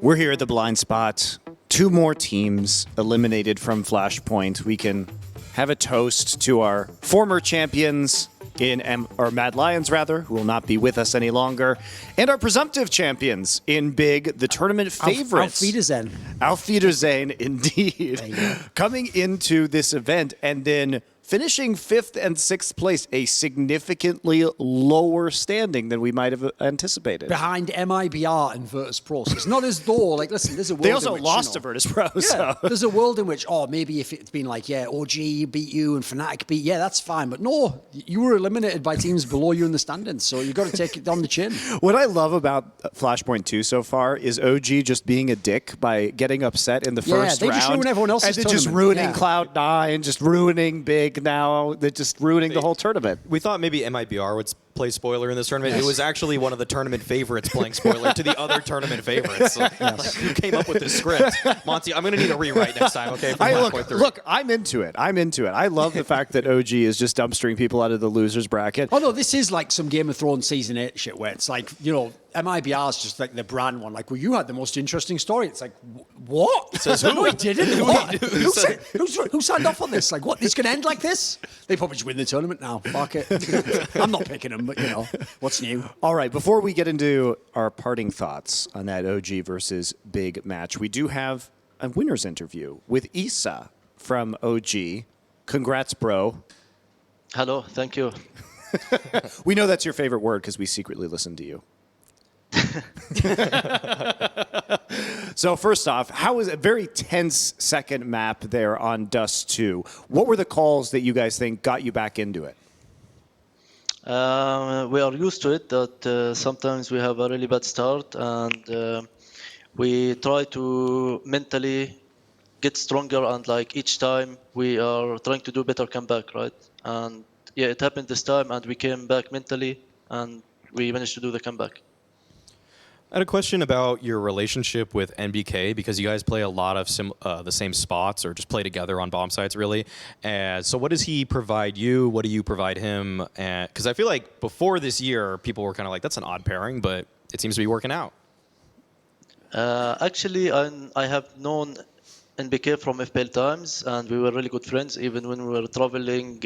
We're here at the blind spot. 2 more teams eliminated from Flashpoint. We can have a toast to our former champions or Mad Lions rather, who will not be with us any longer, and our presumptive champions in Big, the tournament favorites. Auf Wiedersehen. Auf Wiedersehen, indeed. Coming into this event and then finishing 5th and 6th place, a significantly lower standing than we might have anticipated. Behind MIBR and Virtus Pro. So it's not as though, like, listen, there's a world They also in which, lost to Virtus Pro. Yeah, so. there's a world in which, maybe if it's been like, OG beat you and Fnatic beat, that's fine. But no, you were eliminated by teams below you in the standings, so you got to take it on the chin. What I love about Flashpoint 2 so far is OG just being a dick by getting upset in the first round. They just ruin everyone else's and then just ruining Cloud9, just ruining Big now. They're just ruining the whole tournament. We thought maybe MIBR would play spoiler in this tournament. Yes. It was actually one of the tournament favorites playing spoiler to the other tournament favorites. So, who came up with this script? Monty, I'm going to need a rewrite next time, okay? Look, I'm into it. I love the fact that OG is just dumpstering people out of the losers bracket. Oh, no, this is like some Game of Thrones Season 8 shit where it's like, MIBR is just like the brand one. Like, well, you had the most interesting story. It's like, what? Says who? No, he didn't. What? Who signed off on this? Like, what? This can end like this? They probably just win the tournament now. Fuck it. I'm not picking them, but, what's new? All right, before we get into our parting thoughts on that OG versus Big match, we do have a winner's interview with ISSAA from OG. Congrats, bro. Hello, thank you. We know that's your favorite word because we secretly listen to you. So first off, how was a very tense second map there on Dust 2? What were the calls that you guys think got you back into it? We are used to it that sometimes we have a really bad start and we try to mentally get stronger and like each time we are trying to do better comeback, right? And yeah, it happened this time and we came back mentally and we managed to do the comeback. I had a question about your relationship with NBK because you guys play a lot of the same spots or just play together on bomb sites, really. And so what does he provide you? What do you provide him? Because I feel like before this year, people were kind of like, that's an odd pairing, but it seems to be working out. Actually, I have known NBK from FPL times, and we were really good friends. Even when we were traveling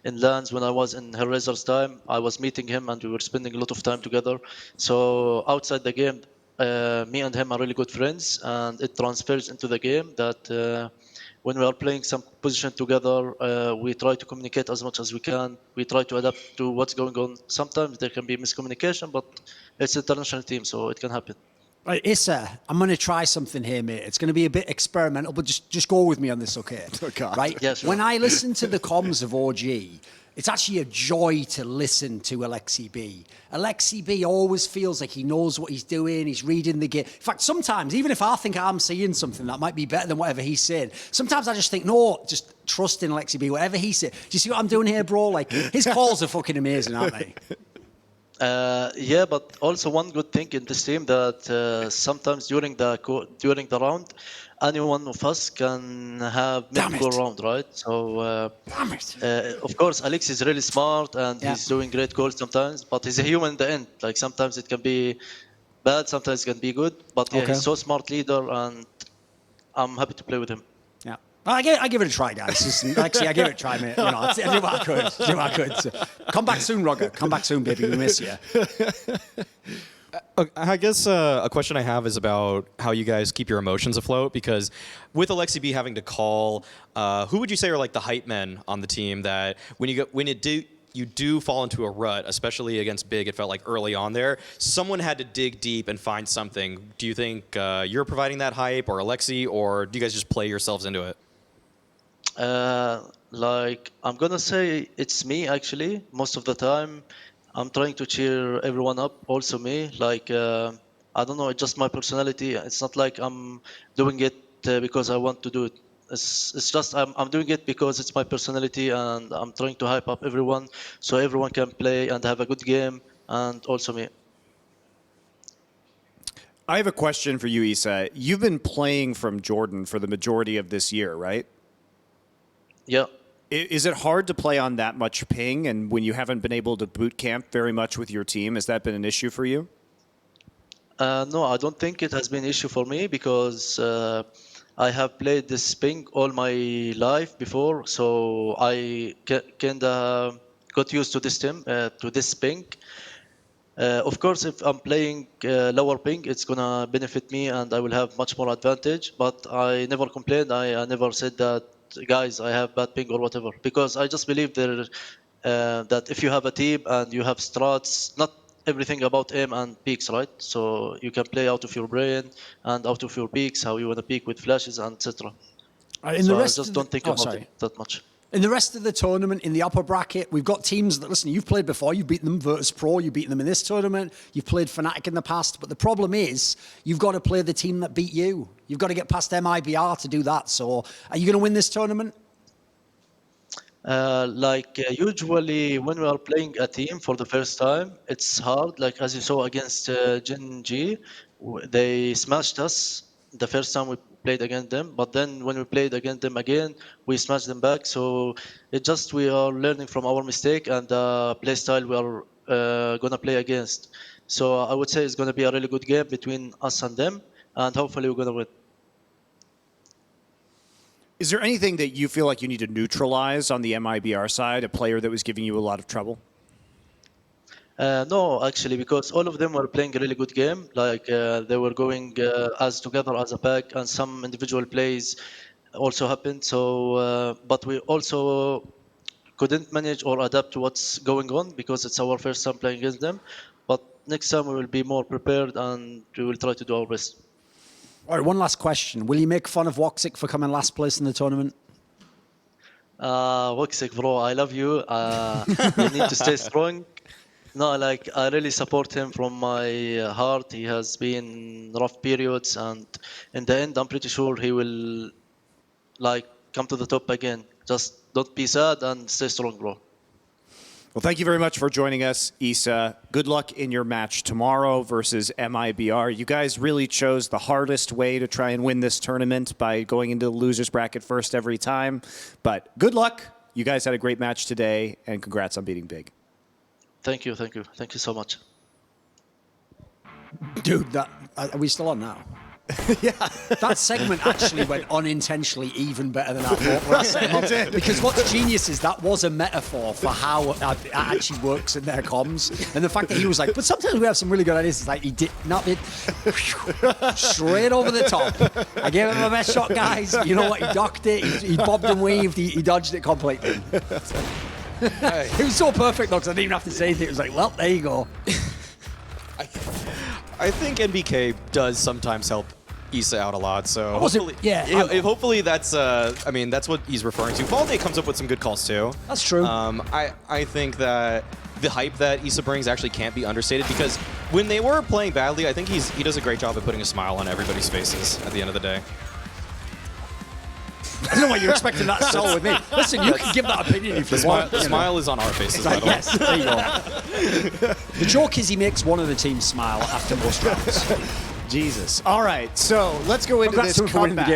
in lands, when I was in Hellraiser's time, I was meeting him, and we were spending a lot of time together. So outside the game, me and him are really good friends, and it transfers into the game that when we are playing some position together, we try to communicate as much as we can. We try to adapt to what's going on. Sometimes there can be miscommunication, but it's an international team, so it can happen. Right, ISSAA, I'm going to try something here, mate. It's going to be a bit experimental, but just go with me on this, okay? Oh, God. Right? Yeah, sure. When I listen to the comms of OG, it's actually a joy to listen to Alexi B. Alexi B always feels like he knows what he's doing, he's reading the game. In fact, sometimes, even if I think I'm seeing something that might be better than whatever he's saying, sometimes I just think, no, just trust in Alexi B, whatever he said. Do you see what I'm doing here, bro? Like, his calls are fucking amazing, aren't they? Yeah, but also one good thing in this team that sometimes during the round, any one of us can have mid-go round, right? So, of course, Alex is really smart and he's doing great calls sometimes, but he's a human in the end. Like sometimes it can be bad, sometimes it can be good, but yeah, he's so smart leader and I'm happy to play with him. Yeah. I give it a try, guys. Actually, I give it a try, mate. I do what I could. So, come back soon, Roger. Come back soon, baby. We miss you. I guess a question I have is about how you guys keep your emotions afloat, because with Alexi B having to call, who would you say are like the hype men on the team that you do fall into a rut, especially against Big, it felt like early on there, someone had to dig deep and find something. Do you think you're providing that hype, or Alexi, or do you guys just play yourselves into it? I'm gonna say it's me actually. Most of the time, I'm trying to cheer everyone up. Also me, I don't know, it's just my personality. It's not like I'm doing it because I want to do it. It's just I'm doing it because it's my personality, and I'm trying to hype up everyone so everyone can play and have a good game, and also me. I have a question for you, ISSAA. You've been playing from Jordan for the majority of this year, right? Yeah. Is it hard to play on that much ping, and when you haven't been able to boot camp very much with your team, has that been an issue for you? No, I don't think it has been an issue for me because I have played this ping all my life before, so I kind of got used to this team, to this ping. Of course, if I'm playing lower ping, it's gonna benefit me and I will have much more advantage. But I never complained. I never said that, guys, I have bad ping or whatever, because I just believe that if you have a team and you have strats, not everything about aim and peaks, right? So you can play out of your brain and out of your peaks, how you want to peak with flashes and etc. So I just don't think about it that much. In the rest of the tournament, in the upper bracket, we've got teams that, listen, you've played before, you've beaten them, Virtus Pro, you've beaten them in this tournament, you've played Fnatic in the past, but the problem is, you've got to play the team that beat you. You've got to get past MIBR to do that, so are you going to win this tournament? Usually when we are playing a team for the first time, it's hard. Like as you saw against Gen G, they smashed us the first time we played against them. But then when we played against them again, we smashed them back. So we are learning from our mistake and the play style we are gonna play against. So I would say it's gonna be a really good game between us and them, and hopefully we're gonna win. Is there anything that you feel like you need to neutralize on the MIBR side, a player that was giving you a lot of trouble? No, actually, because all of them were playing a really good game. They were going as together as a pack, and some individual plays also happened. So, but we also couldn't manage or adapt to what's going on because it's our first time playing against them. But next time we will be more prepared and we will try to do our best. All right, one last question. Will you make fun of Woxic for coming last place in the tournament? Woxic, bro, I love you. You need to stay strong. No, I really support him from my heart. He has been rough periods, and in the end, I'm pretty sure he will come to the top again. Just don't be sad and stay strong, bro. Well, thank you very much for joining us, ISSAA. Good luck in your match tomorrow versus MIBR. You guys really chose the hardest way to try and win this tournament by going into the loser's bracket first every time. But good luck. You guys had a great match today, and congrats on beating big. Thank you so much. Dude, are we still on now? Yeah. That segment actually went unintentionally even better than I thought when I set him up. Because what's genius is that was a metaphor for how it actually works in their comms. And the fact that he was like, but sometimes we have some really good ideas. It's like he did not it straight over the top. I gave him my best shot, guys. You know what? He ducked it. He bobbed and weaved. He dodged it completely. It was so perfect though, because I didn't even have to say anything. It was like, well, there you go. I think NBK does sometimes help ISSAA out a lot, so hopefully that's that's what he's referring to. Pallate comes up with some good calls too. That's true. I think that the hype that ISSAA brings actually can't be understated, because when they were playing badly, I think he does a great job of putting a smile on everybody's faces at the end of the day. I don't know why you're expecting that so with me. Listen, you can give that opinion if you want. The smile is on our faces. Like, yes, there you go. The joke is he makes one of the teams smile after most rounds. Jesus. All right, so let's go into this comeback.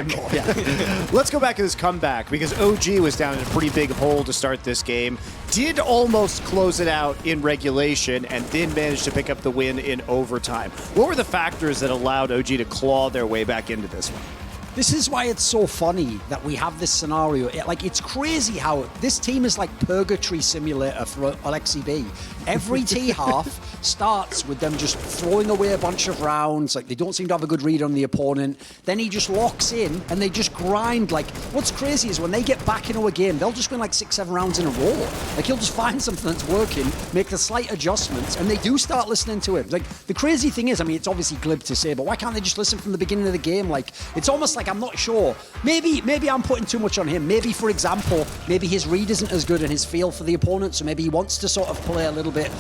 Let's go back to this comeback, because OG was down in a pretty big hole to start this game. Did almost close it out in regulation and then managed to pick up the win in overtime. What were the factors that allowed OG to claw their way back into this one? This is why it's so funny that we have this scenario. It's crazy how this team is like purgatory simulator for Alexi B. Every T-half starts with them just throwing away a bunch of rounds. Like, they don't seem to have a good read on the opponent. Then he just locks in and they just grind. Like, what's crazy is when they get back into a game, they'll just win like 6-7 rounds in a row. Like, he'll just find something that's working, make the slight adjustments, and they do start listening to him. Like, the crazy thing is, I mean, it's obviously glib to say, but why can't they just listen from the beginning of the game? Like, it's almost like, I'm not sure. Maybe I'm putting too much on him. Maybe, for example, maybe his read isn't as good and his feel for the opponent, so maybe he wants to sort of play a little bit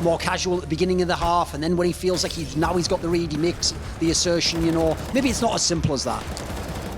more casual at the beginning of the half, and then when he feels like he's got the read, he makes the assertion, you know. Maybe it's not as simple as that.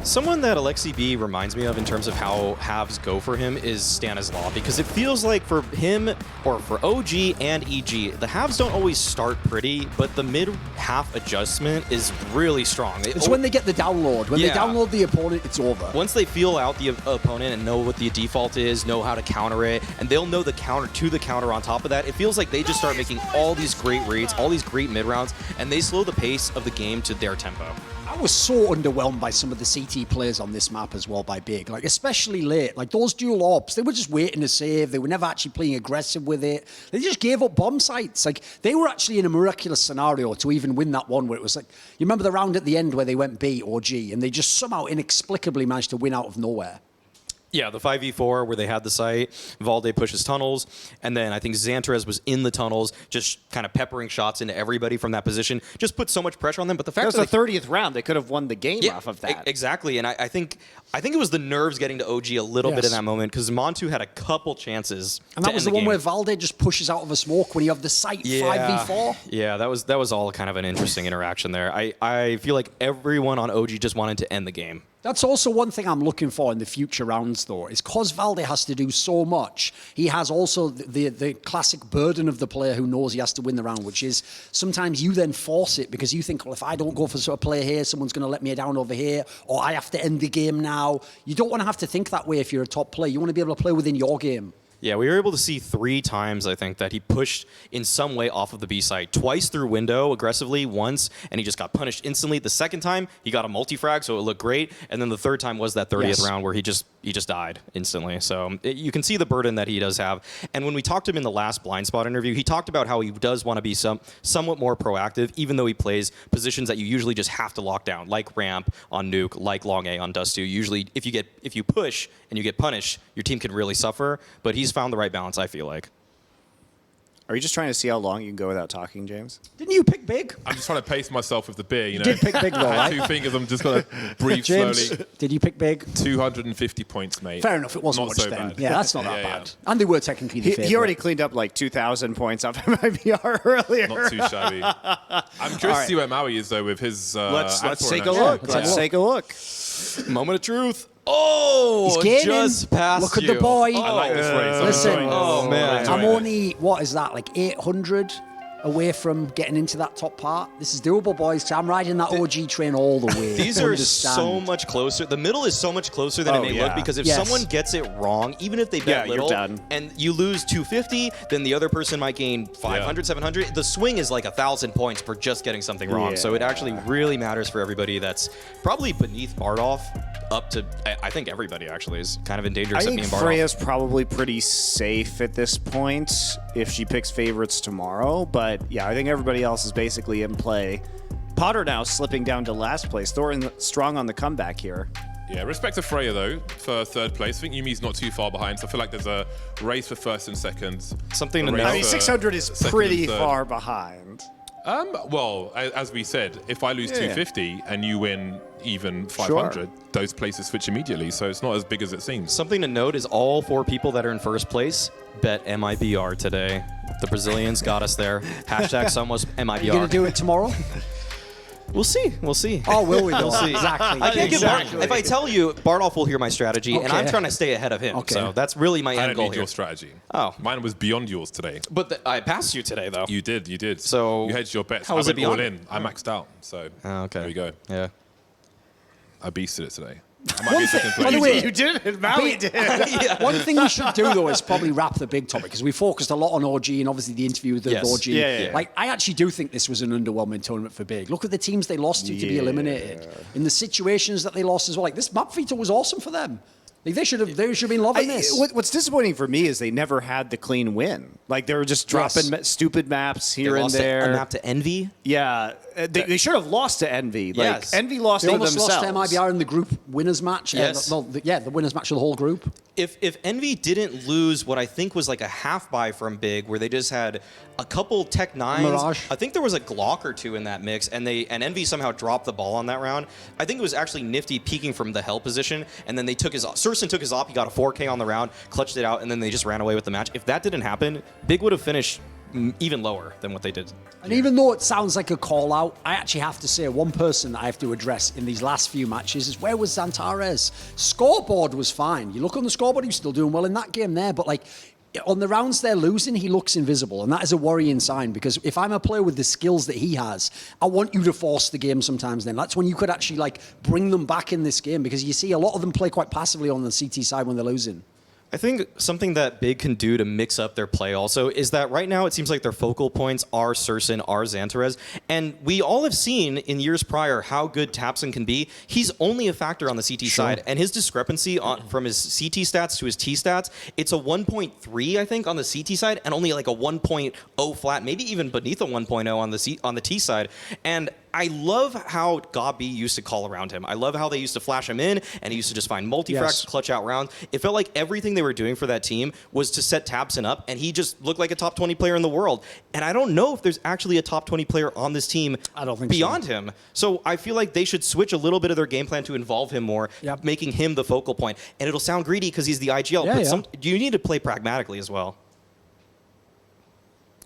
Someone that Alexi B reminds me of in terms of how halves go for him is Stanislaw, because it feels like for him, or for OG and EG, the halves don't always start pretty, but the mid-half adjustment is really strong. It's when they get the download. When they download the opponent, it's over. Once they feel out the opponent and know what the default is, know how to counter it, and they'll know the counter to the counter on top of that, it feels like they just start making all these great reads, all these great mid-rounds, and they slow the pace of the game to their tempo. I was so underwhelmed by some of the CT players on this map as well by Big, like especially late. Like those dual orbs, they were just waiting to save. They were never actually playing aggressive with it. They just gave up bomb sites. Like they were actually in a miraculous scenario to even win that one where it was like, you remember the round at the end where they went B or G and they just somehow inexplicably managed to win out of nowhere. Yeah, the 5v4 where they had the site, Valde pushes tunnels, and then I think Xantres was in the tunnels, just kind of peppering shots into everybody from that position. Just put so much pressure on them. But the fact that was the 30th round, they could have won the game off of that. Exactly, and I think it was the nerves getting to OG a little bit in that moment because Montu had a couple chances. And that was the one where Valde just pushes out of a smoke when you have the site 5v4. Yeah, that was all kind of an interesting interaction there. I feel like everyone on OG just wanted to end the game. That's also one thing I'm looking for in the future rounds, though, is because Valde has to do so much, he has also the classic burden of the player who knows he has to win the round, which is sometimes you then force it because you think, well, if I don't go for sort of play here, someone's going to let me down over here, or I have to end the game now. You don't want to have to think that way if you're a top player. You want to be able to play within your game. Yeah, we were able to see 3 times, I think, that he pushed in some way off of the B site. Twice through window aggressively, once, and he just got punished instantly. The second time, he got a multi-frag, so it looked great. And then the third time was that 30th round where he just died instantly. So you can see the burden that he does have. And when we talked to him in the last Blind Spot interview, he talked about how he does want to be somewhat more proactive, even though he plays positions that you usually just have to lock down, like ramp on Nuke, like long A on Dust 2. Usually, if you push and you get punished, your team can really suffer. But he's found the right balance, I feel like. Are you just trying to see how long you can go without talking, James? Didn't you pick Big? I'm just trying to pace myself with the beer, you know. Did pick Big though, right? 2 fingers, I'm just going to breathe James, slowly. did you pick Big? 250 points, mate. Fair enough, it wasn't Not much so then. bad. Yeah, that's not that bad. And they were technically the favourite. He already cleaned up like 2,000 points off MIBR earlier. Not too shabby. I'm curious to see where Maui is, though, with his... Let's take a actually. look. Let's take a look. Moment of truth. Oh, He's gaining. just past Look at the boy. I like this race. I'm Listen, enjoying this. Oh, man. I'm only, what is that, like 800 away from getting into that top part? This is doable, boys, 'cause I'm riding that OG train all the way. These are so much closer. The middle is so much closer than it may look, because if someone gets it wrong, even if they bet little, you're done. and you lose 250, then the other person might gain 500, 700. The swing is like 1,000 points for just getting something wrong. So it actually really matters for everybody that's probably beneath Bardolph up to, I think everybody actually is kind of in danger I except think me and Bardolph. Freya's probably pretty safe at this point if she picks favorites tomorrow. But yeah, I think everybody else is basically in play. Potter now slipping down to last place. Thorin strong on the comeback here. Yeah, respect to Freya, though, for 3rd place. I think Yumi's not too far behind, so I feel like there's a race for 1st and 2nd. Something to A race note. I mean, for 600 is 2nd and pretty 3rd. far behind. Well, as we said, if I lose 250 and you win even 500, those places switch immediately, so it's not as big as it seems. Something to note is all 4 people that are in 1st place bet MIBR today. The Brazilians got us there. Hashtag Somos MIBR. You going to do it tomorrow? We'll see. We'll see. Oh, will we though? We'll see. Exactly. I can't Exactly. if I tell you, Bardolph will hear my strategy, and I'm Okay. trying to stay ahead of him. Okay. So that's really my I end don't goal need here. your strategy. Oh. Mine was beyond yours today. But I passed you today, though. You did. So, you hedged your bets. how I was it went all beyond? in. I maxed out. So okay. there we go. Yeah. I beasted it today. I might be in second by the place, way, but- You did it. Maui did. One thing we should do, though, is probably wrap the big topic, because we focused a lot on OG and obviously the interview with Yes. OG. Yeah. Like, I actually do think this was an underwhelming tournament for Big. Look at the teams they lost to be eliminated. In the situations that they lost as well. Like, this map feature was awesome for them. Like, they should have been loving this. What's disappointing for me is they never had the clean win. Like, they were just dropping stupid maps here They and lost there. a map to Envy. Yeah, they should have lost to Envy. Like, Yes. Envy lost They to almost themselves. lost to MIBR in the group winners match. Yes. The winners match of the whole group. If Envy didn't lose what I think was like a half buy from Big, where they just had a couple Tech 9s. Mirage. I think there was a Glock or 2 in that mix, and Envy somehow dropped the ball on that round. I think it was actually Nifty peeking from the hell position, and then Surson took his op, he got a 4K on the round, clutched it out, and then they just ran away with the match. If that didn't happen, Big would have finished even lower than what they did. And even though it sounds like a call-out, I actually have to say one person that I have to address in these last few matches is where was Xantares? Scoreboard was fine. You look on the scoreboard, he was still doing well in that game there, but like on the rounds they're losing, he looks invisible, and that is a worrying sign because if I'm a player with the skills that he has, I want you to force the game sometimes then. That's when you could actually like bring them back in this game because you see a lot of them play quite passively on the CT side when they're losing. I think something that Big can do to mix up their play also is that right now it seems like their focal points are Surson, are Xantares, and we all have seen in years prior how good Tapson can be. He's only a factor on the CT side, and his discrepancy from his CT stats to his T stats, it's a 1.3, I think, on the CT side, and only like a 1.0 flat, maybe even beneath a 1.0 on the T side. And I love how Gabi used to call around him. I love how they used to flash him in, and he used to just find multi-frags, clutch out rounds. It felt like everything they were doing for that team was to set Tapson up, and he just looked like a top 20 player in the world. And I don't know if there's actually a top 20 player on this team beyond him. So I feel like they should switch a little bit of their game plan to involve him more, making him the focal point. And it'll sound greedy because he's the IGL, but you need to play pragmatically as well.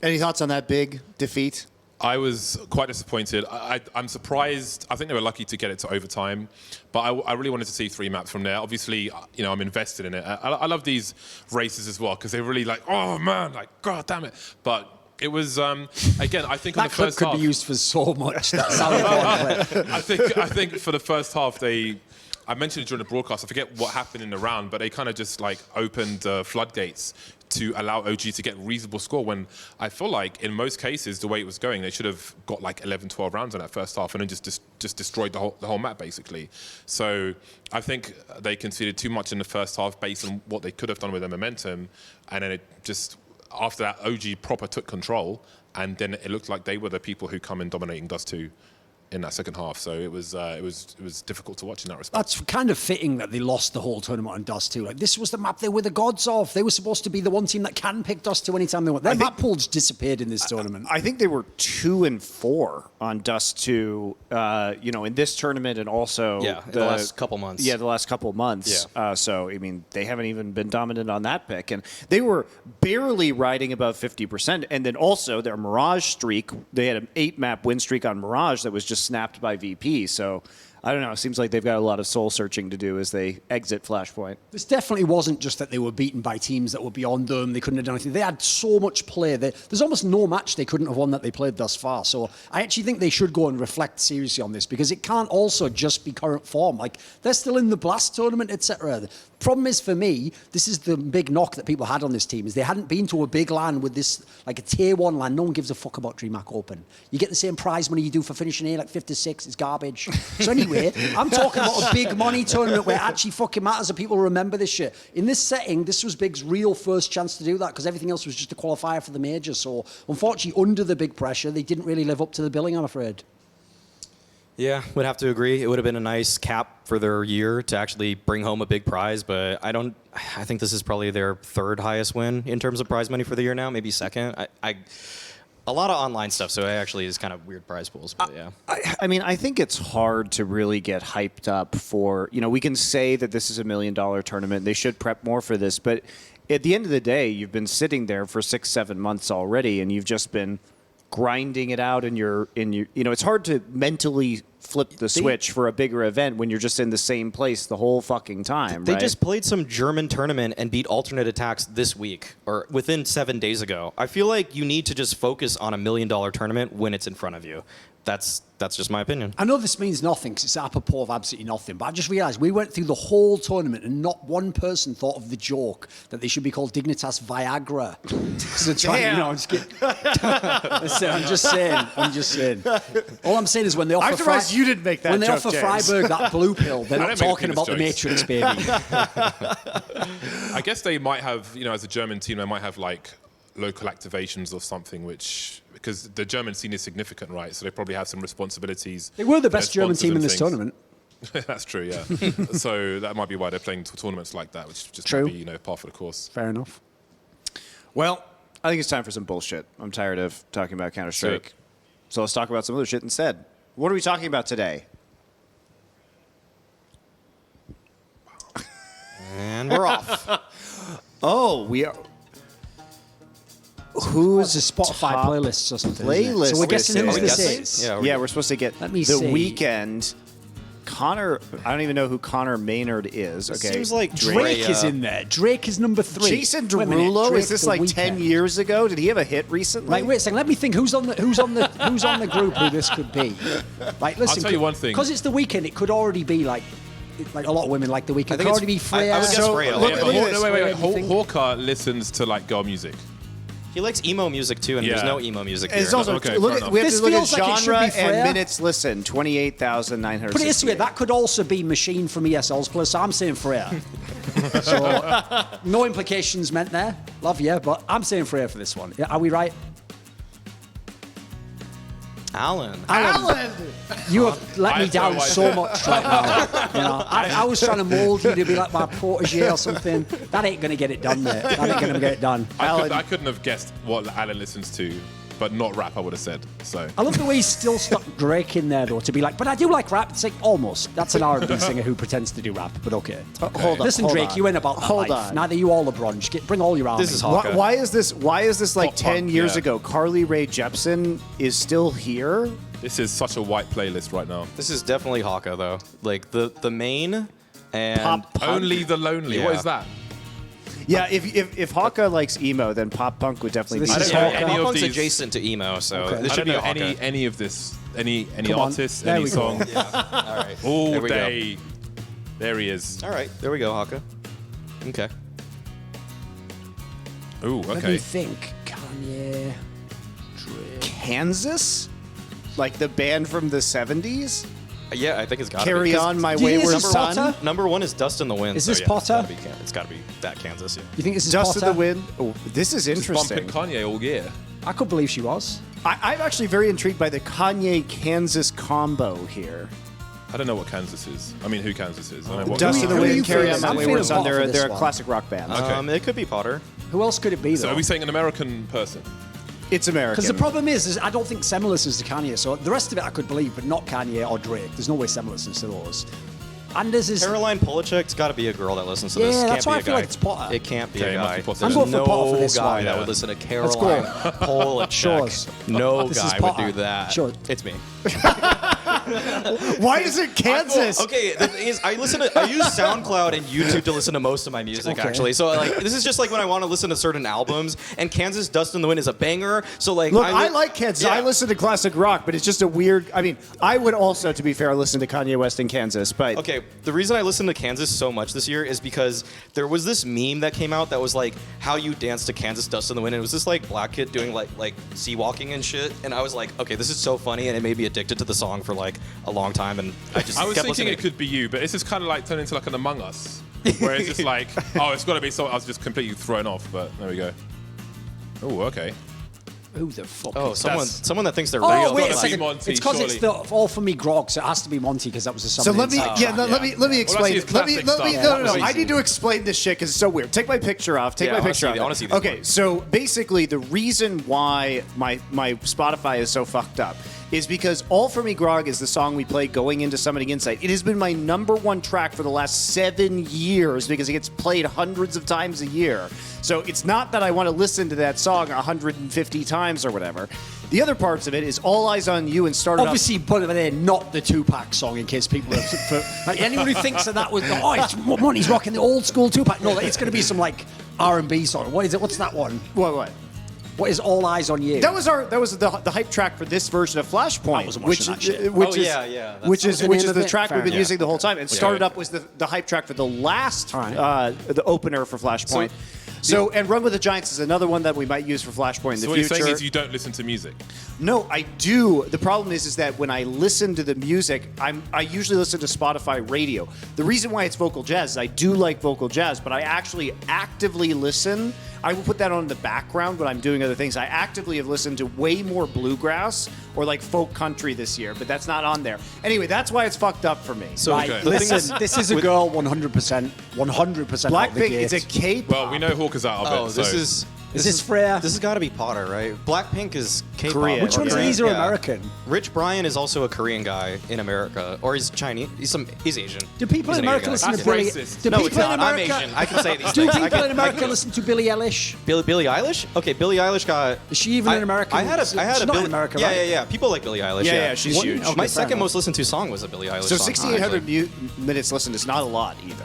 Any thoughts on that big defeat? I was quite disappointed. I'm surprised. I think they were lucky to get it to overtime, but I really wanted to see 3 maps from there. Obviously, you know, I'm invested in it. I love these races as well because they're really like, oh man, like god damn it. But it was again. I think on the first half could be used for so much. That sounded I think for the first half I mentioned it during the broadcast. I forget what happened in the round, but they kind of just like opened floodgates to allow OG to get reasonable score when I feel like in most cases the way it was going they should have got like 11, 12 rounds in that first half and then just destroyed the whole map basically. So I think they conceded too much in the first half based on what they could have done with their momentum, and then it just after that OG proper took control, and then it looked like they were the people who come in dominating Dust 2 in that second half. So it was difficult to watch in that respect. That's kind of fitting that they lost the whole tournament on Dust 2. Like, this was the map they were the gods of. They were supposed to be the one team that can pick Dust 2 anytime they want. Their map pool just disappeared in this tournament. I think they were 2-4 on Dust 2, in this tournament and also the last couple months. Yeah, the last couple months. Yeah. So, I mean, they haven't even been dominant on that pick. And they were barely riding above 50%. And then also their Mirage streak, they had an 8-map win streak on Mirage that was just snapped by VP. So I don't know. It seems like they've got a lot of soul searching to do as they exit Flashpoint. This definitely wasn't just that they were beaten by teams that were beyond them. They couldn't have done anything. They had so much play. There's almost no match they couldn't have won that they played thus far. So I actually think they should go and reflect seriously on this because it can't also just be current form. Like, they're still in the Blast tournament, etc. The problem is, for me, this is the big knock that people had on this team, is they hadn't been to a big LAN with this, like a tier 1 LAN. No one gives a fuck about DreamHack Open. You get the same prize money you do for finishing A, like 5th to 6. It's garbage. So anyway, I'm talking about a big money tournament where it actually fucking matters and people remember this shit. In this setting, this was Big's real first chance to do that because everything else was just a qualifier for the major. So unfortunately, under the big pressure, they didn't really live up to the billing, I'm afraid. Yeah, would have to agree. It would have been a nice cap for their year to actually bring home a big prize, but I think this is probably their 3rd highest win in terms of prize money for the year now, maybe 2nd. A lot of online stuff, so it actually is kind of weird prize pools, but yeah. I mean, I think it's hard to really get hyped up for, we can say that this is $1 million tournament. They should prep more for this, but at the end of the day, you've been sitting there for 6-7 months already, and you've just been grinding it out, and it's hard to mentally flip the switch for a bigger event when you're just in the same place the whole fucking time. They just played some German tournament and beat alternate attacks this week or within 7 days ago. I feel like you need to just focus on $1 million tournament when it's in front of you. That's just my opinion. I know this means nothing because it's apropos of absolutely nothing, but I just realised we went through the whole tournament and not one person thought of the joke that they should be called Dignitas Viagra. So I'm just kidding. I'm just saying. All I'm saying is when they offer... I'm surprised you didn't make that when they joke, offer James. Freiburg that blue pill, they're not talking about the jokes. Matrix, baby. I guess they might have, as a German team, they might have like local activations or something, because the German scene is significant, right? So they probably have some responsibilities. They were the best German team in this tournament. That's true, yeah. So that might be why they're playing tournaments like that, which just True. might be, par for the course. Fair enough. Well, I think it's time for some bullshit. I'm tired of talking about Counter-Strike. So let's talk about some other shit instead. What are we talking about today? And we're off. Oh, we are... who's It's a Spotify top playlists or something. isn't it? playlist So we're guessing who this this is? is. Yeah. Yeah, we're supposed to get Let me the see. Weeknd. Connor, I don't even know who Connor Maynard is. Okay, Seems like Drake Dre, is in there. Drake is number 3. Jason Wait a minute, Derulo. Drake Is this the like Weeknd. 10 years ago? Did he have a hit recently? Like, wait a second. Let me think. Who's on the group? Who this could be? Like, listen. tell you one thing. Because it's the Weeknd, it could already be like a lot of women like the Weeknd. It think could it's- already be Freya. I would guess So, Freya. look- Yeah, look but at Haw- this. no, wait. What do you think? Hawker listens to like girl music. He likes emo music too, and Yeah. there's no emo music here. It's also Okay, look fair at, enough. we have This to look at feels like it should genre be and Freya. minutes listened. 28,900. Put it this way, that could also be Machine from ESL's Plus. So I'm saying Freya. So no implications meant there. Love you, but I'm saying Freya for this one. Yeah, are we right? Alan. Alan. You have let I me know down why. so much right now. You know, I was trying to mould you to be like my protege or something. That ain't gonna get it done, mate. That ain't gonna get it done. I couldn't have guessed what Alan listens to, but not rap. I would have said so. I love the way he's still stuck Drake in there though, to be like, but I do like rap. It's like almost. That's an R&B singer who pretends to do rap, but okay. Hold on. Listen, hold Drake, on. you ain't about that Hold life. on. Neither you or LeBron. Just bring all your army. This is hot. Okay. Why is this? Why is this like Pop 10 punk, years yeah. ago? Carly Rae Jepsen is still here. This is such a white playlist right now. This is definitely Haka though. Like the main and Pop punk. Only the lonely. Yeah. What is that? Yeah, if Hawka likes emo, then pop punk would definitely So be. this is I don't know Hawker. any of Punk's these. adjacent to emo, so Okay. this I should don't be know a Haka. any of this. Any Come on. artists, There any we go. song. All right. All There we go. day. There he is. All right, there we go, Haka. Okay. Ooh, Let me okay. think. Kanye. Drake. Kansas, like the band from the 70s. Yeah, I think it's got to Carry be. 'cause on, my Do you think wayward this is son. Potter? Number one is Dust in the Wind. Is so this yeah, Potter? It's got to be that Kansas. Yeah. You think this is Dust Potter? of the Wind. Oh, this is Just interesting. bumping Kanye all year. I could believe she was. I'm actually very intrigued by the Kanye-Kansas combo here. I don't know what Kansas is. I mean, who Kansas is. I don't know what Dust of the who are you Wind, Carry feeling? On, My I'm Wayward feeling Son. Potter for They're this a one. classic rock band. Okay. It could be Potter. Who else could it be, So though? are we saying an American person? It's American. Because the problem is I don't think Sem listens to Kanye. So the rest of it I could believe, but not Kanye or Drake. There's no way Sem listens to those. Anders is. Caroline Polachek's got to be a girl that listens to Yeah, this. Can't that's be why a I feel guy. like it's Potter. It can't be Okay, a it must guy. be Potter. There's I'm going for Potter for this guy one. that Yeah. would listen to go. Caroline Polachek. No This is guy would Potter. do that. Sure. It's me. Why is it Kansas? Okay, the thing is, I use SoundCloud and YouTube to listen to most of my music. Okay. Actually, so like this is just like when I want to listen to certain albums. And Kansas Dust in the Wind is a banger. So like, Look, I like Kansas. Yeah. I listen to classic rock, but it's just a weird. I mean, I would also, to be fair, listen to Kanye West in Kansas, but Okay, the reason I listened to Kansas so much this year is because there was this meme that came out that was like how you dance to Kansas Dust in the Wind. And it was this like black kid doing like sea walking and shit. And I was like, okay, this is so funny, and it made me addicted to the song for like a long time. And I just I was kept thinking listening. it could be you, but it's just kind of like turning into like an Among Us, where it's just like, oh, it's got to be so. I was just completely thrown off, but there we go. Oh, okay. Who the fuck? Oh, is someone that thinks they're Oh, real. wait a gotta be second. Monty, It's because it's the surely. All For Me Grog, so it has to be Monty because that was a So summer let me, inside. yeah, let me Well, explain. that's his Let me, classic let me, stuff. no. That was I easy. need to explain this shit because it's so weird. Take my picture off. Take Yeah, my I wanna picture see off. the- I wanna see this Okay, one. so basically, the reason why my Spotify is so fucked up is because All For Me Grog is the song we play going into Summoning Insight. It has been my #1 track for the last 7 years because it gets played hundreds of times a year. So it's not that I want to listen to that song 150 times or whatever. The other parts of it is All Eyes on You and started Obviously, put it in, not the Tupac song, in case people are. Like, anyone who thinks that was, oh, it's Monty's rocking the old school Tupac. No, it's going to be some like R&B song. What is it? What's that one? What? What is All Eyes on You? That was the hype track for this version of Flashpoint, wasn't which watching that shit. which Oh, is yeah. which That was is the which name is of the it? track Fair we've been enough. using the whole time. It started up was the hype track for the last All right. the opener for Flashpoint. So and Run with the Giants is another one that we might use for Flashpoint in So the what you're future. saying is you don't listen to music. No, I do. The problem is that when I listen to the music, I usually listen to Spotify radio. The reason why it's vocal jazz is I do like vocal jazz, but I actually actively listen. I will put that on in the background when I'm doing other things. I actively have listened to way more bluegrass or like folk country this year, but that's not on there. Anyway, that's why it's fucked up for me. So Right, Okay. the thing listen, is, this is a girl 100%, 100% out the Blackpink gate. is a K-pop. Well, we know Hawker's out of oh, it. this so. is Is this Freya? This has got to be Potter, right? Blackpink is K-pop. Korean. Which ones of Yeah. these are Yeah. American? Rich Brian is also a Korean guy in America, or he's Chinese. He's Asian. Do people He's in an America Asian guy. listen to That's Billie? racist. Do No, people it's in not. I'm America- Asian. I can say these Do things. people in America listen to Billie Eilish? Billie Eilish? Okay, Billie Eilish got. Is she even an American? I had a She's Billie. not in America, yeah, right? yeah. People like Billie Eilish. Yeah, Yeah, yeah, she's What- huge. My Okay, fair second enough. most listened to song was a Billie Eilish So song. 6,800 actually. minutes listened is not a lot either.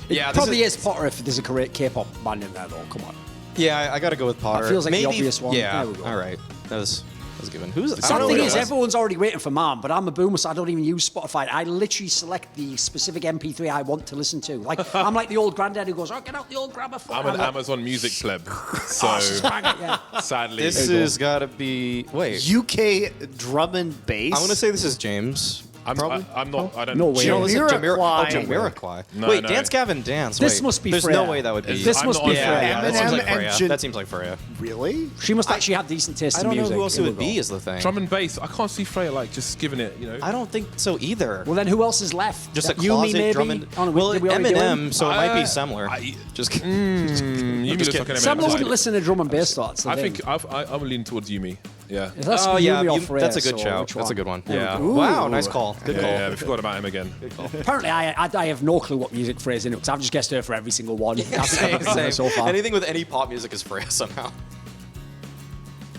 Yeah, this Probably is Potter if there's a K-pop band in there, though. Come on. Yeah, I got to go with Potter. That feels like the Maybe, obvious one. Yeah, There we go. all right. That was given. Who's? I don't Sad know thing who it is, was. everyone's already waiting for mine, but I'm a boomer, so I don't even use Spotify. I literally select the specific MP3 I want to listen to. Like I'm like the old granddad who goes, "Oh, get out the old gramophone." I'm an Amazon Music pleb, so Yeah. sadly, This has got to be. Wait, UK drum and bass. I want to say this is James. Probably. I'm not. I don't. No way. You don't listen to Jamiroquai. Jamiroquai. No, Wait, no. Dance Gavin Dance. This Wait, must be There's Freya. no way that would be. This I'm must not be on yeah, Freya. yeah, that seems like Eminem and Freya. Jin- That seems like Freya. Really? She must actually have decent taste I in don't know music. who else it Here we would go. be is the thing. Drum and bass. I can't see Freya like just giving it. You know. I don't think so either. Well, then who else is left? Just a Yumi, closet maybe? drum and. Oh, no, Well, did we already do him? Eminem, so it might be similar. Just Yumi looks like an kidding. Sam Eminem wouldn't type. listen to drum and bass, though. That's the I thing. think I'm leaning towards Yumi. Yeah. If that's Oh yeah, Yumi or Freya, that's a good so shout. which That's a good one. There we Yeah. go. Wow, Ooh. nice call. Good call. Yeah, we forgot about him again. Apparently, I have no clue what music Freya's in it because I've just guessed her for every single one. That's Same, same. so far. Anything with any pop music is Freya somehow.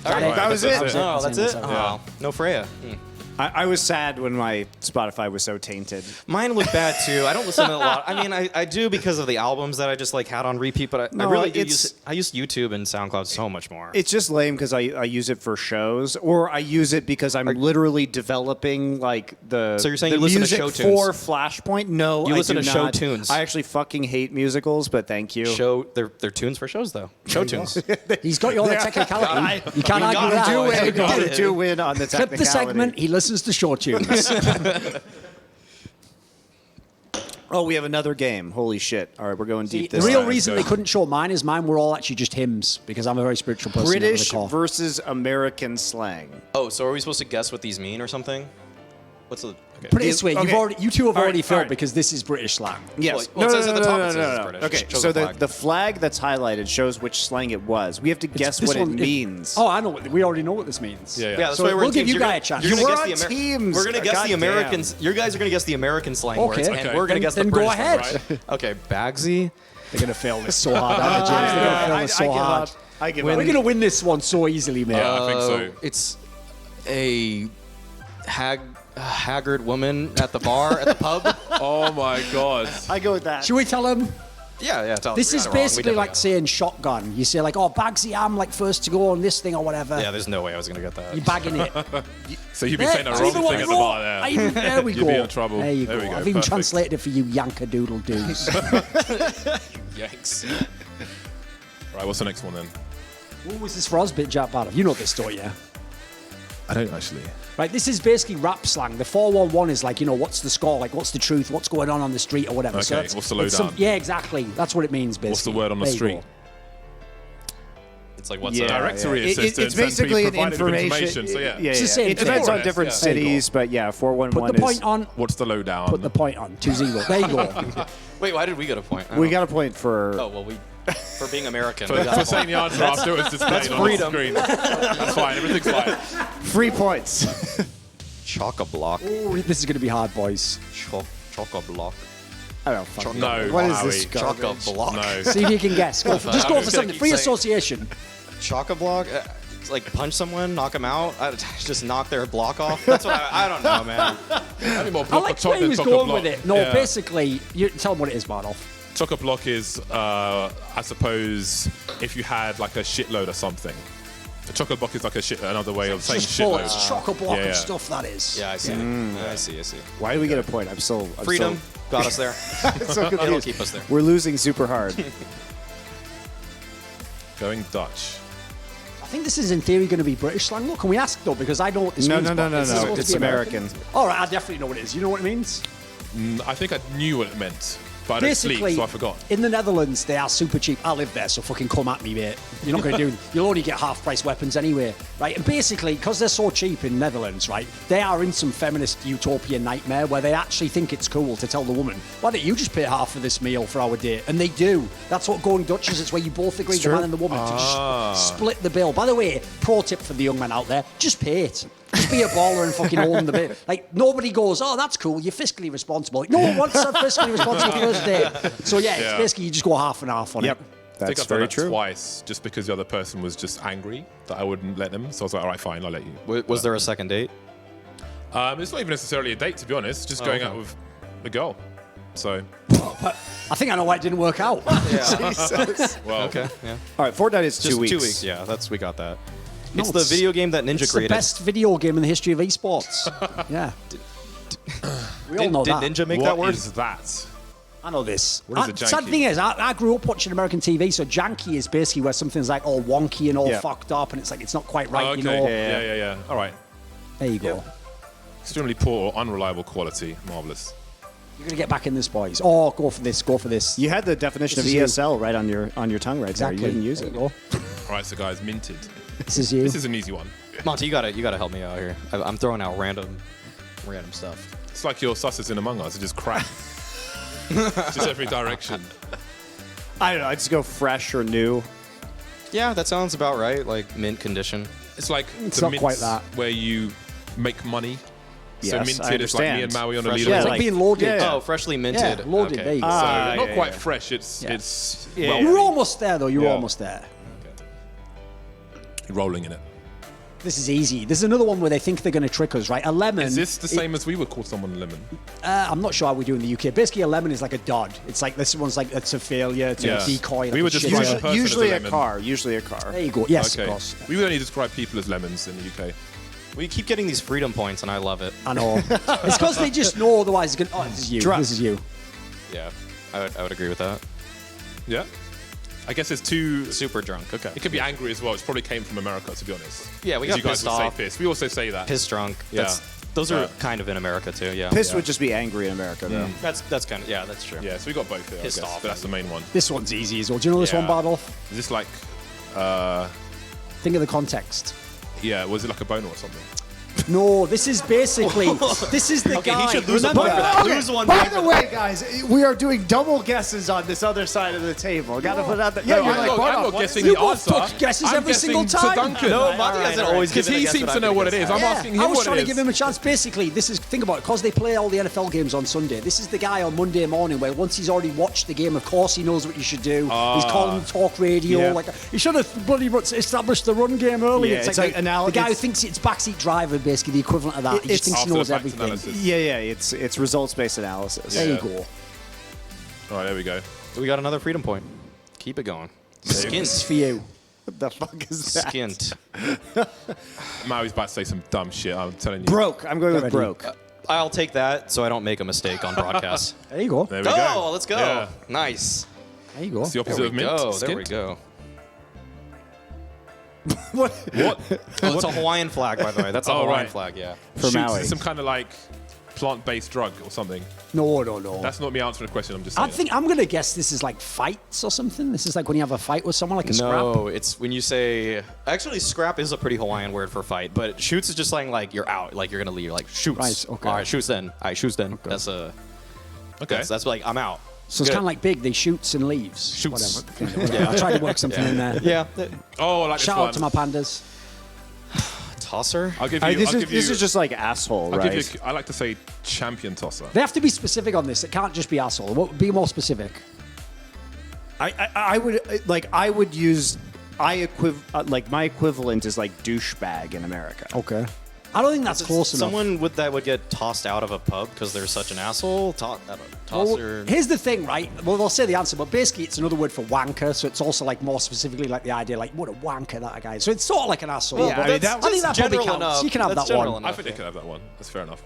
Right, that was it. Oh, that's it. Yeah. Oh, no Freya. I was sad when my Spotify was so tainted. Mine was bad too. I don't listen to a lot. I mean, I do because of the albums that I just like had on repeat, but I No, really do it's- use. I use YouTube and SoundCloud so much more. It's just lame because I use it for shows, or I use it because I'm literally developing like the So you're saying the you listen to music show tunes? for Flashpoint. No, You I listen do to show not. tunes? I actually fucking hate musicals, but thank you. They're tunes for shows though. Show tunes. He's got you on the technicality. You can't argue gotta that. do it. I Got gotta it. do win on the Clip technicality. the segment. He listens to short tunes. Oh, we have another game. Holy shit! All right, we're going deep The this real time. reason they couldn't show mine is mine were all actually just hymns because I'm a very spiritual person. British at the core. versus American slang. Oh, so are we supposed to guess what these mean or something? What's the? Okay. Put it this way, Okay. you two have All right, already all filled right. because this is British slang. Yes. Well, it says at the top it says it's British. Okay, Show so the flag. the flag that's highlighted shows which slang it was. We have to guess This what it one- means. Oh, I know. We already know what this means. Yeah, Yeah, that's So why we're we'll in give teams. you You're guys gonna- a chance. you're You gonna were guess on the teams. We're gonna guess the Goddamn. Americans. You guys are gonna guess the American slang Okay. words, and Okay. we're gonna guess the Then go British ahead. ones, right? Okay, Bagsy. They're gonna fail this so hard, aren't they, James? They're gonna fail this so give hard. up. I give We're up. gonna win this one so easily, mate. Yeah, I think so. It's a haggard woman at the bar at the pub. Oh my god. I go with that. Should we tell them? Yeah. Tell This we is got it wrong. We basically definitely like got it. saying shotgun. You say like, "Oh, Bagsy, I'm like first to go on this thing or whatever." Yeah, there's no way I was gonna get that. You're bagging it. So you've been There, saying the I wrong even thing want at to the go. bar there. There we You'd go. be in trouble. There you There go. we go. I've even Perfect. translated it for you, Yankadoodle doos. Yikes. Right, what's the next one then? What was this for us, bit Jack Barrow? You know this story, yeah? I don't actually. Right, this is basically rap slang. The 411 is like, what's the score? Like, what's the truth? What's going on the street or whatever. Okay, it's- what's the it's lowdown? Yeah, exactly. That's what it means, basically. What's the word on the There you street? go. It's like what's Yeah. Directory It's assistance. basically an and provided with information. So yeah. It's the same It depends thing. on different Yeah. cities, but yeah, 411 Put the point on. What's the lowdown? Put the point on. 2-0. There you go. Wait, why did we get a point? I We don't- got a point for. Oh well, for being American. For, we got for a saying the answer after it was displayed on freedom. the screen. That's fine. Everything's fine. 3 points. Chock-a-block. Ooh, this is going to be hard, boys. Chock-a-block. I don't fucking No, know. What is Howie. this garbage? Chock-a-block. No. See if you can guess. Go for, just go I'm for just gonna something. keep Free saying- association. Chock-a-block? It's like punch someone, knock them out, just knock their block off. That's what I don't know, man. That'd be more I block like or where he was chocolate going block. with it. No, Yeah. basically, you tell them what it is, Bardoff. Chocolate block is, I suppose, if you had like a shitload or something. A chocolate block is like another way of saying Just full. shitload. It's chock-a-block Yeah, and yeah. stuff, that is. Yeah, I see. I see. Why do we get a point? I'm Freedom got us there. so It'll confused. keep us there. We're losing super hard. Going Dutch. I think this is in theory going to be British slang. Look, can we ask though? Because I know what this No, means. no, but no, no, this is no. supposed to It's be American. All right, I definitely know what it is. You know what it means? I think I knew what it meant. But I don't sleep, so I forgot. In the Netherlands, they are super cheap. I live there, so fucking come at me, mate. You're not going to do... You'll only get half-price weapons anyway, right? And basically, because they're so cheap in Netherlands, right, they are in some feminist utopian nightmare where they actually think it's cool to tell the woman, why don't you just pay half of this meal for our date? And they do. That's what going Dutch is. It's where you both agree, the man and the woman, to just split the bill. By the way, pro tip for the young men out there, just pay it. Just be a baller and fucking own the bit. Like, nobody goes, oh, that's cool, you're fiscally responsible. Like, no one wants a fiscally responsible first date. So, yeah, it's basically you just go half and half on it. I think That's I've done very that true. twice, just because the other person was just angry that I wouldn't let them. So I was like, all right, fine, I'll let you. Was there a second date? It's not even necessarily a date, to be honest. Just going out with a girl. So, I think I know why it didn't work out. Jesus. well, Okay, yeah. All right, Fortnite is 2 Just weeks. 2 weeks. Yeah, we got that. No, It's the video game that Ninja It's the created. best video game in the history of esports. Yeah. We all know Did that. Ninja make what that word? is that? I know this. What is a Sad janky? thing is, I grew up watching American TV, so janky is basically where something's like all wonky and all Yeah. fucked up, and it's like it's not quite right, Oh, okay. you know. Yeah. All right. There you go. Extremely poor or unreliable quality. Marvelous. You're gonna get back in this, boys. Oh, go for this. Go for this. You had the definition This of is you. ESL right on your tongue right Exactly. there. You didn't use There it. you go. All right, so guys, minted. This is you. This is an easy one. Monty, you gotta help me out here. I'm throwing out random stuff. It's like your sauces in Among Us. It just crap. Just every direction. I don't know. I just go fresh or new. Yeah, that sounds about right. Like mint condition. It's like It's the not mints quite that. where you make money. So Yes, I minted is like me and understand. Maui on a Fresh- leader. Yeah, It's like being loaded. yeah. Oh, freshly minted. Yeah, loaded. Okay. There you go. So not yeah, quite yeah. fresh. It's Yeah. it's Yeah. well, You're almost there, though. You're Yeah. almost there. rolling in it. This is easy. This is another one where they think they're going to trick us, right? A lemon. Is this the same as we would call someone a lemon? I'm not sure how we do in the UK. Basically, a lemon is like a dod. It's like this one's like it's a failure. It's Yeah. a decoy. Like We a would just shitter. describe a person Usually as a a lemon. car. Usually a car. There you go. Yes, Okay. of course. We would only describe people as lemons in the UK. We keep getting these freedom points, and I love it. I know. It's because they just know. Otherwise, it's going. Oh, this is you. Drunk. This is you. Yeah, I would agree with that. Yeah. I guess it's too. Super drunk. Okay. It could be angry as well. It probably came from America, to be honest. Yeah, we As got you guys pissed would off. say piss. We also say that. Piss drunk. Yeah. Those are Yeah. kind of in America too. Yeah. Piss would just be angry in America, though. That's kind of that's true. Yeah, so we got both here. Pissed I guess, off, but that's the main one. This one's easy as well. Do you know this one, Yeah. Bardolph? Is this like, Think of the context. yeah, was it like a boner or something? No, this is basically. This is the Okay, guy. he should lose a Remember- point for that. Lose one By point the for way, guys, we are doing double guesses on this other side of the table. Got to put out that. No, you're I'm like, not, hold I'm on, not what guessing You the both answer. put guesses I'm every single guessing time. To Duncan. No, Monty hasn't always Because given a he guess seems what to I'm know gonna what it guess. is. I'm asking him I was what trying it to is. give him a chance. Basically, this is think about it because they play all the NFL games on Sunday. This is the guy on Monday morning where once he's already watched the game, of course he knows what you should do. He's calling talk radio. Yeah. Like he should have bloody established the run game early. Yeah, it's like the guy who thinks it's backseat driver, basically the equivalent of that. He just It's thinks he after knows the fact everything. analysis. Yeah, it's results-based analysis. There you Yeah. go. All right, there we go. We got another freedom point. Keep it going. This is Skint. for you. What the fuck is that? Skint. Maui's about to say some dumb shit, I'm telling you. Broke. I'm going with ready. broke. I'll take that so I don't make a mistake on broadcast. There you go. There we go. Oh, let's go. Yeah. Nice. There you go. It's the There opposite we of mint. go. There we Skint. go. What? What? Oh, it's a Hawaiian flag, by the way. That's a Oh, Hawaiian right. flag, yeah. For Shoots, Maui. is some kind of like plant-based drug or something. No. That's not me answering the question. I'm just I saying. think I'm gonna guess this is like fights or something. This is like when you have a fight with someone, like a scrap. No, it's when you say. Actually, scrap is a pretty Hawaiian word for fight, but shoots is just saying like you're out, like you're gonna leave, like shoots. Right, okay. All right, shoots then. All right, shoots then. That's a. Okay. That's like I'm out. So it's Good. kind of like big. They shoots and leaves. Shoots. Whatever. I tried to work something in there. Yeah. Oh, I like Shout this out one. to my pandas. Tosser. I'll give you. This is just like asshole, I'll right? give you. I like to say champion tosser. They have to be specific on this. It can't just be asshole. Be more specific. I would use my equivalent is like douchebag in America. Okay. I don't think that's close enough. Someone that would get tossed out of a pub because they're such an asshole. Tosser. Well, here's the thing, right? Well, they'll say the answer, but basically it's another word for wanker, so it's also like more specifically like the idea, like what a wanker that guy is. So it's sort of like an asshole. Well, yeah, but I, mean, that's I think that probably general counts. enough. You can have That's that one. general enough. I think they could have that one. That's fair enough.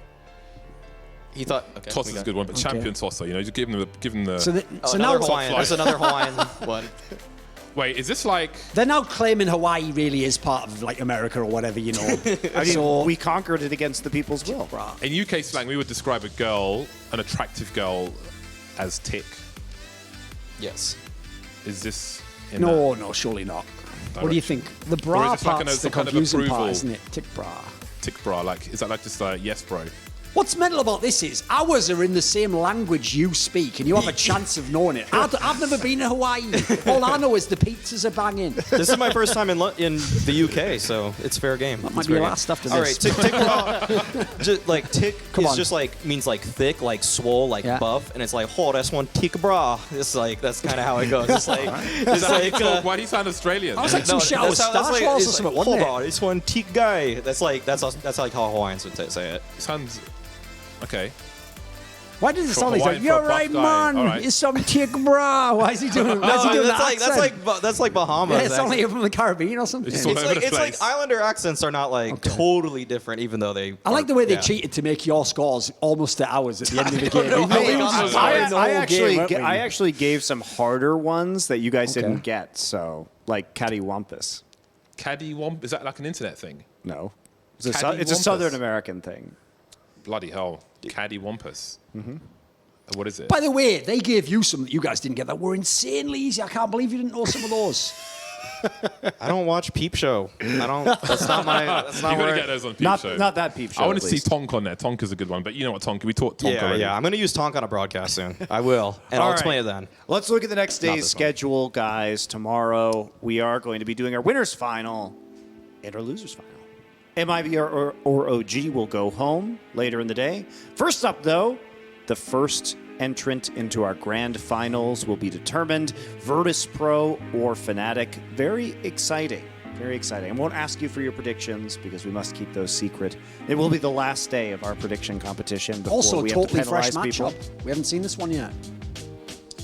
He thought. Okay. Tosser's we a got- good one, but champion tosser. You know, just give them the. So, Oh, so now another Hawaiian. There's another Hawaiian one. Wait, is this like? they're now claiming Hawaii really is part of like America or whatever, you know. I mean, so we conquered it against the people's will. In UK slang, we would describe a girl, an attractive girl, as tick. Yes. Is this in No, no, surely not. What do you think? The Or bra is this like part's the some kind of confusing approval? part, isn't it? Tick bra. tick bra? Like, is that like just like, yes, bro? What's mental about this is ours are in the same language you speak, and you have a chance of knowing it. I've never been to Hawaii. All I know is the pizzas are banging. This is my first time in the UK, so it's fair game. That might It's be fair your game. last after All this. right, tick bra. Just like tick Come is on. just like means like thick, like swole, like Yeah. buff, and it's like, oh, that's one tick bra. It's like that's kind of how it goes. It's like it's like. Why do you sound Australian? I was like some shit out of that's Star like, Wars or it's something, like, wasn't hold it? on, it's one tick guy. That's like how Hawaiians would say it. Sounds okay. Why does it sound like Hawaiian that? You're for a buff right, guy. man. All right. It's some tick bra. Why is he doing? Why is he doing that? that's like Bahamas. Yeah, it's only from the Caribbean or something. It's all over the It's like place. Islander accents are not like totally different, even though they. I like the way they yeah. cheated to make your scores almost to ours at the end of the game. know Even how though they it got was that. high in the I whole actually, game, weren't we? I actually gave some harder ones that you guys Okay. didn't get. So, like cattywampus. Caddy Womp, is that like an internet thing? No, it's a Cattywampus. Southern American thing. Bloody hell. Caddy Wampus. Mm-hmm. What is it? By the way, they gave you some that you guys didn't get that were insanely easy. I can't believe you didn't know some of those. I don't watch Peep Show. I don't. That's not my. That's not You're where. going to get those on Peep Not Show. not that peep show. I want at to see least. Tonk on there. Tonk is a good one, but you know what Tonk? We taught Tonk Yeah, already. yeah. I'm going to use Tonk on a broadcast soon. I will, and All I'll right. explain it then. Let's look at the next Not day's this one. schedule, guys. Tomorrow we are going to be doing our winners final and our losers final. MIB or OG will go home later in the day. First up, though, the first entrant into our grand finals will be determined. Virtus Pro or Fnatic. Very exciting. Very exciting. I won't ask you for your predictions because we must keep those secret. It will be the last day of our prediction competition before Also, we totally have to fresh penalize people. matchup. We haven't seen this one yet.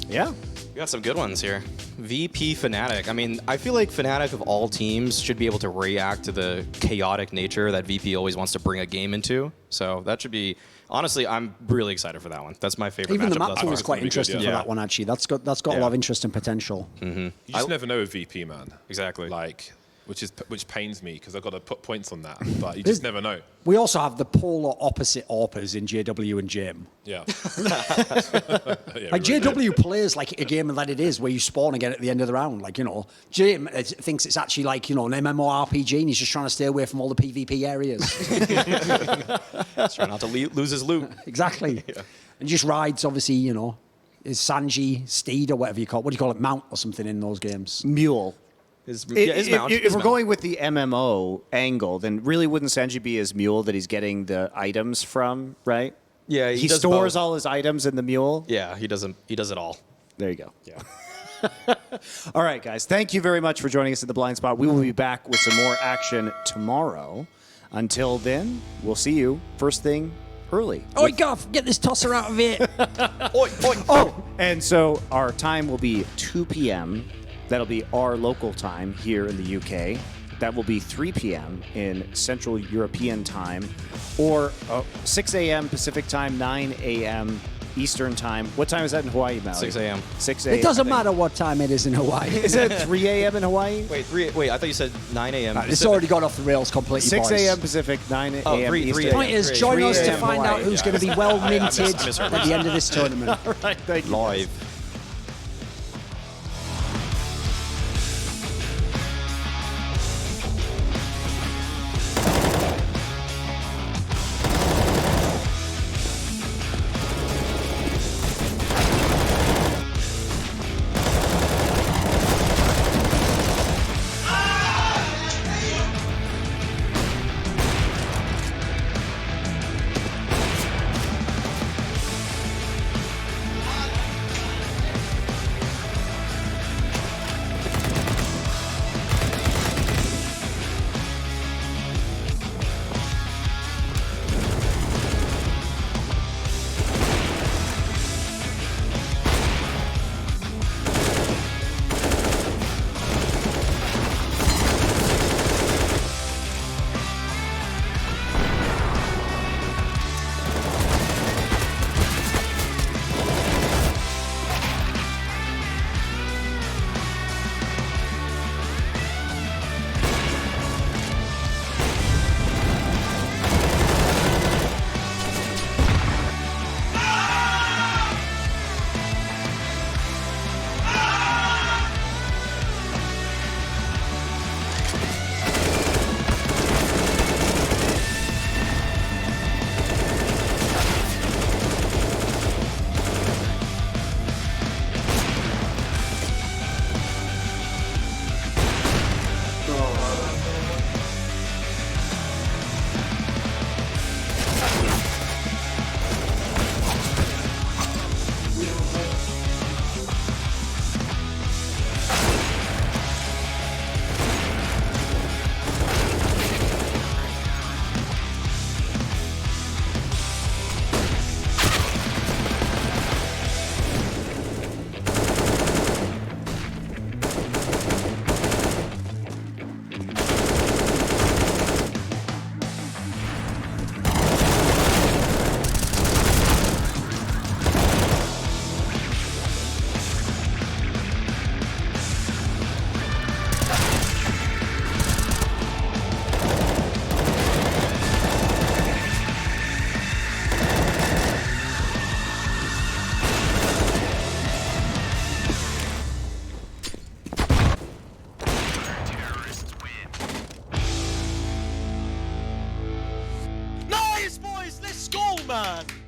Yeah. We got some good ones here. VP Fnatic. I mean, I feel like Fnatic of all teams should be able to react to the chaotic nature that VP always wants to bring a game into. So that should be. Honestly, I'm really excited for that one. That's my favorite Even the matchup map thus pool far. is quite gonna be good, interesting yeah. for Yeah. that one, actually. That's got a Yeah. lot of interest and potential. You just never know with VP, man. Exactly. Like, which pains me because I've got to put points on that, but you just never know. We also have the polar opposite AWPers in JW and JIM. Yeah. Like JW plays like a game that it is, where you spawn again at the end of the round. Like, you know, Jim thinks it's actually like, you know, an MMORPG, and he's just trying to stay away from all the PvP areas. Just try not to lose his loot. Exactly. And just rides, obviously, you know, is Sanji, Steed, or whatever you call it. What do you call it? Mount or something in those games. Mule. His If mount. we're going with the MMO angle, then really wouldn't Sanji be his mule that he's getting the items from, right? Yeah, He does stores both. all his items in the mule. Yeah, he does it all. There you go. Yeah. All right, guys. Thank you very much for joining us at the Blind Spot. We will be back with some more action tomorrow. Until then, we'll see you first thing early. Oh, Goff, get this tosser out of it. Oi, oi. Oh, and so our time will be 2 p.m. That'll be our local time here in the UK. That will be 3 p.m. in Central European time, or 6 a.m. Pacific time, 9 a.m. Eastern time. What time is that in Hawaii, Maui? 6 a.m. 6 a.m. It doesn't matter what time it is in Hawaii. Is it 3 a.m. in Hawaii? Wait, I thought you said 9 a.m. It's already got off the rails completely, 6 boys. a.m. Pacific, 9 a.m. Oh, 3 Eastern. a.m. Point is, Great. join 3 us to a.m. find out Hawaii. who's going to be well minted misheard. at the end of this tournament. All right, thank you. Live. man.